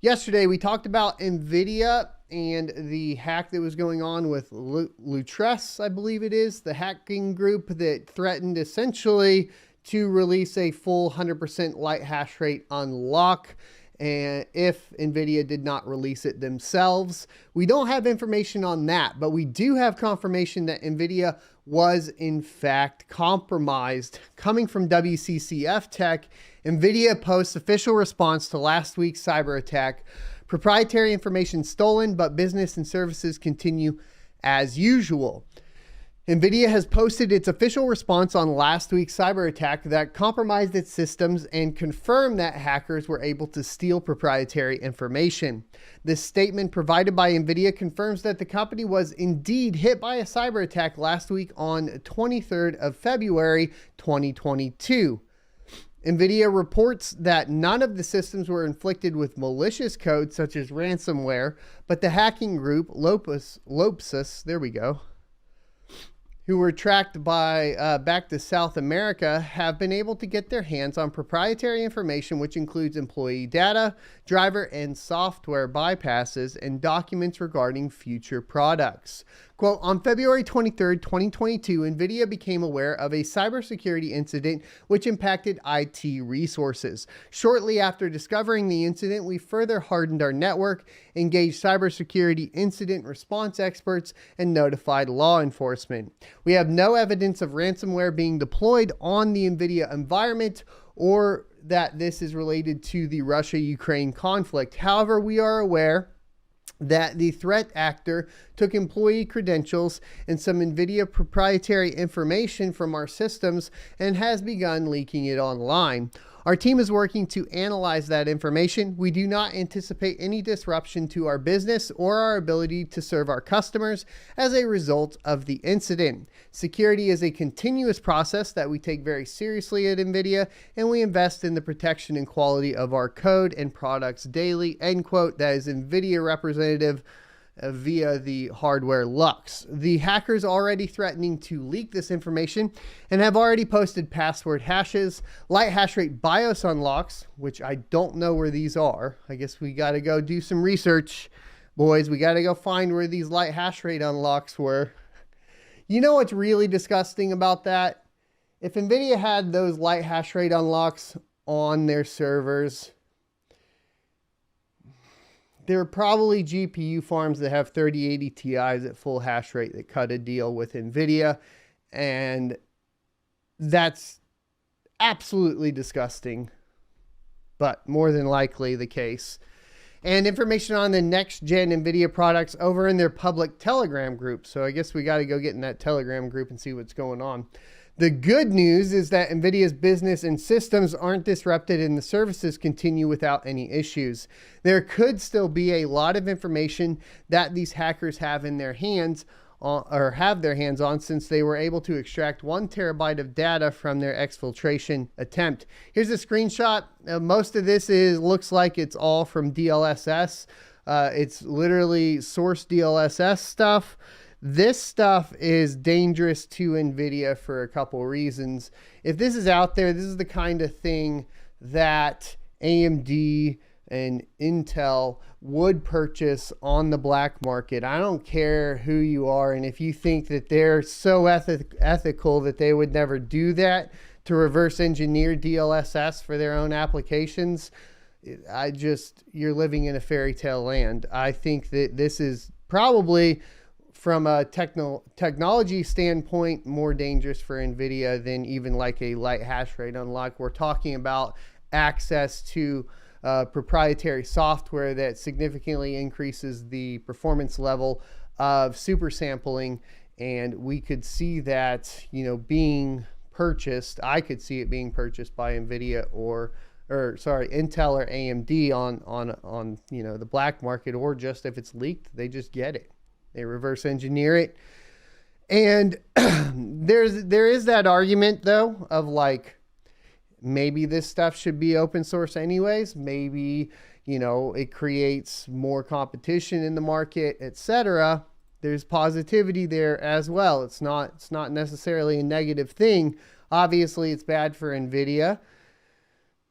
Yesterday, we talked about Nvidia and the hack that was going on with Lutress, I believe it is, the hacking group that threatened essentially to release a full 100% light hash rate unlock, and if Nvidia did not release it themselves. We don't have information on that, but we do have confirmation that Nvidia was in fact compromised. Coming from WCCF Tech, Nvidia posts official response to last week's cyber attack. Proprietary information stolen, but business and services continue as usual. Nvidia has posted its official response on last week's cyber attack that compromised its systems and confirmed that hackers were able to steal proprietary information. This statement provided by Nvidia confirms that the company was indeed hit by a cyber attack last week on 23rd of February 2022. Nvidia reports that none of the systems were inflicted with malicious code such as ransomware, but the hacking group Lopsus, there we go, who were tracked by back to South America, have been able to get their hands on proprietary information, which includes employee data, driver and software bypasses, and documents regarding future products. Quote, on February 23rd, 2022, Nvidia became aware of a cybersecurity incident which impacted IT resources. Shortly after discovering the incident, we further hardened our network, engaged cybersecurity incident response experts, and notified law enforcement. We have no evidence of ransomware being deployed on the Nvidia environment or that this is related to the Russia-Ukraine conflict. However, we are aware that the threat actor took employee credentials and some Nvidia proprietary information from our systems and has begun leaking it online. Our team is working to analyze that information. We do not anticipate any disruption to our business or our ability to serve our customers as a result of the incident. Security is a continuous process that we take very seriously at Nvidia, and we invest in the protection and quality of our code and products daily, end quote. That is Nvidia representative via the hardware Lux. The hackers already threatening to leak this information and have already posted password hashes, light hash rate BIOS unlocks, which I don't know where these are. I guess we got to go do some research, boys. We got to go find where these light hash rate unlocks were. You know what's really disgusting about that? If Nvidia had those light hash rate unlocks on their servers, there are probably GPU farms that have 3080 Ti's at full hash rate that cut a deal with Nvidia, and that's absolutely disgusting, but more than likely the case. And information on the next gen Nvidia products over in their public Telegram group. So I guess we got to go get in that Telegram group and see what's going on. The good news is that Nvidia's business and systems aren't disrupted and the services continue without any issues. There could still be a lot of information that these hackers have in their hands or have their hands on, since they were able to extract 1 terabyte of data from their exfiltration attempt. Here's a screenshot. Most of this looks like it's all from DLSS. It's literally source DLSS stuff. This stuff is dangerous to Nvidia for a couple reasons. If this is out there, this is the kind of thing that AMD and Intel would purchase on the black market. I don't care who you are, and if you think that they're so ethical that they would never do that to reverse engineer DLSS for their own applications, you're living in a fairy tale land. I think that this is probably, from a technology standpoint, more dangerous for Nvidia than even like a light hash rate unlock. We're talking about access to proprietary software that significantly increases the performance level of super sampling, and we could see that, being purchased. I could see it being purchased by Nvidia or Intel or AMD on the black market, or just if it's leaked, they just get it. They reverse engineer it. And there is that argument, though, of like, maybe this stuff should be open source anyways. Maybe, it creates more competition in the market, etc. There's positivity there as well. It's not necessarily a negative thing. Obviously, it's bad for Nvidia.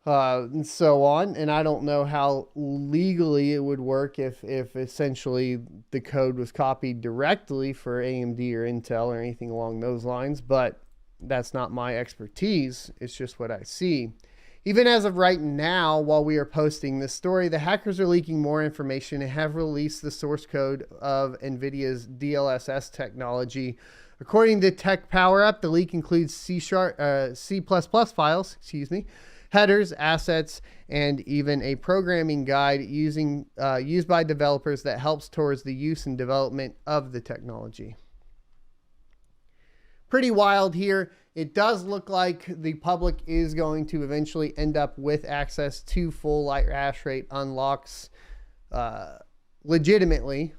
and so on. And I don't know how legally it would work if essentially the code was copied directly for AMD or Intel or anything along those lines, but that's not my expertise. It's just what I see. Even as of right now, while we are posting this story, the hackers are leaking more information and have released the source code of Nvidia's DLSS technology. According to Tech Power Up, the leak includes C# C++ files, headers, assets, and even a programming guide used by developers that helps towards the use and development of the technology. Pretty wild here. It does look like the public is going to eventually end up with access to full light hash rate unlocks legitimately,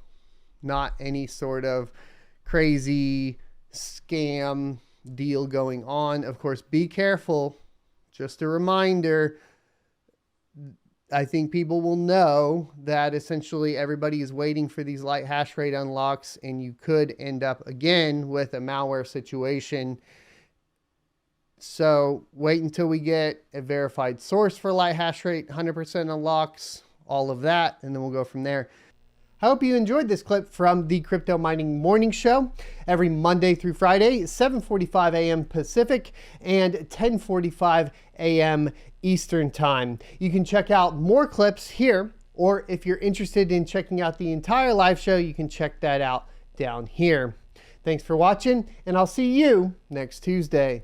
not any sort of crazy scam deal going on. Of course, be careful. Just a reminder, I think people will know that essentially everybody is waiting for these light hash rate unlocks, and you could end up again with a malware situation. So wait until we get a verified source for light hash rate, 100% unlocks, all of that, and then we'll go from there. I hope you enjoyed this clip from the Crypto Mining Morning Show every Monday through Friday, 7:45 a.m. Pacific and 10:45 a.m. Eastern Time. You can check out more clips here, or if you're interested in checking out the entire live show, you can check that out down here. Thanks for watching, and I'll see you next Tuesday.